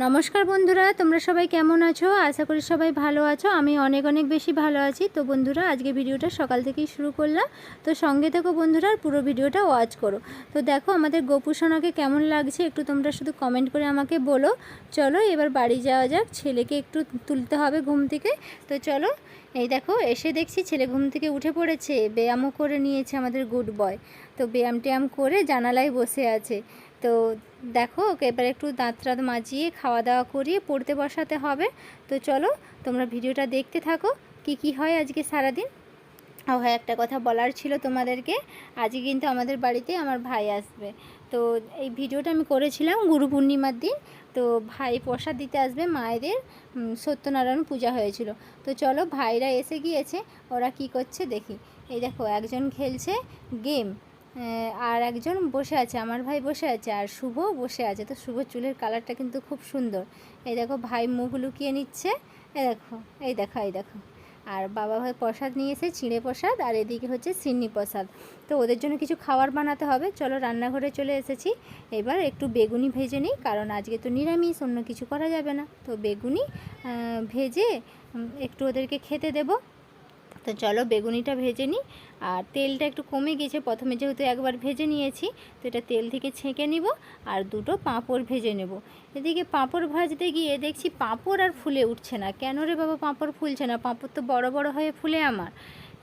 নমস্কার বন্ধুরা, তোমরা সবাই কেমন আছো? আশা করি সবাই ভালো আছো। আমি অনেক অনেক বেশি ভালো আছি। তো বন্ধুরা, আজকে ভিডিওটা সকাল থেকেই শুরু করলাম। তো সঙ্গে থেকো বন্ধুরা, আর পুরো ভিডিওটা ওয়াচ করো। তো দেখো আমাদের গোপু সোনাকে কেমন লাগছে একটু তোমরা শুধু কমেন্ট করে আমাকে বলো। চলো এবার বাড়ি যাওয়া যাক, ছেলেকে একটু তুলতে হবে ঘুম থেকে। তো চলো, এই দেখো এসে দেখছি ছেলে ঘুম থেকে উঠে পড়েছে, ব্যায়ামও করে নিয়েছে আমাদের গুড বয়। তো ব্যায়াম ট্যায়াম করে জানালায় বসে আছে। তো দেখো ওকে এবার একটু দাঁত টাত মাজিয়ে খাওয়া দাওয়া করিয়ে পড়তে বসাতে হবে। তো চলো তোমরা ভিডিওটা দেখতে থাকো কি হয় আজকে সারাদিন। ও হ্যাঁ, একটা কথা বলার ছিল তোমাদেরকে। আজকে কিন্তু আমাদের বাড়িতে আমার ভাই আসবে। তো এই ভিডিওটা আমি করেছিলাম গুরু পূর্ণিমার দিন। তো ভাই প্রসাদ দিতে আসবে মায়েদের, সত্যনারায়ণ পূজা হয়েছিল। তো চলো ভাইরা এসে গিয়েছে, ওরা কি করছে দেখি। এই দেখো একজন খেলছে গেম, আর একজন বসে আছে, আমার ভাই বসে আছে আর শুভ বসে আছে। তো শুভ চুলের কালারটা কিন্তু খুব সুন্দর। এই দেখো ভাই মুখ লুকিয়ে নিচ্ছে। এই দেখো এই দেখো এই দেখো। আর বাবা ভাই প্রসাদ নিয়েছে, চিঁড়ে প্রসাদ, আর এদিকে হচ্ছে সিন্নি প্রসাদ। তো ওদের জন্য কিছু খাবার বানাতে হবে। চলো রান্নাঘরে চলে এসেছি। এবার একটু বেগুনি ভেজে নিই, কারণ আজকে তো নিরামিষ, অন্য কিছু করা যাবে না। তো বেগুনি ভেজে একটু ওদেরকে খেতে দেবো। তো চলো বেগুনিটা ভেজে নিই। আর তেলটা একটু কমে গেছে, প্রথমে যেহেতু একবার ভেজে নিয়েছি, তো এটা তেল থেকে ছেঁকে নিব। আর দুটো পাঁপড় ভেজে নেব। এদিকে পাঁপড় ভাজতে গিয়ে দেখছি পাঁপড় আর ফুলে উঠছে না। কেন রে বাবা পাঁপড় ফুলছে না? পাঁপড় তো বড় বড় হয়ে ফুলে আমার।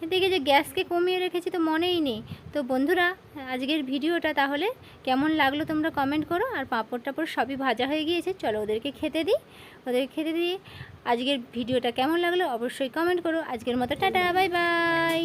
এদিকে যে গ্যাসকে কমিয়ে রেখেছি তো মনেই নেই। তো বন্ধুরা, আজকের ভিডিওটা তাহলে কেমন লাগলো তোমরা কমেন্ট করো। আর পাঁপড় টাপড় সবই ভাজা হয়ে গিয়েছে, চলো ওদেরকে খেতে দিই। ওদেরকে খেতে দিয়ে আজকের ভিডিওটা কেমন লাগলো অবশ্যই কমেন্ট করো। আজকের মতো টাটা, বাই বাই।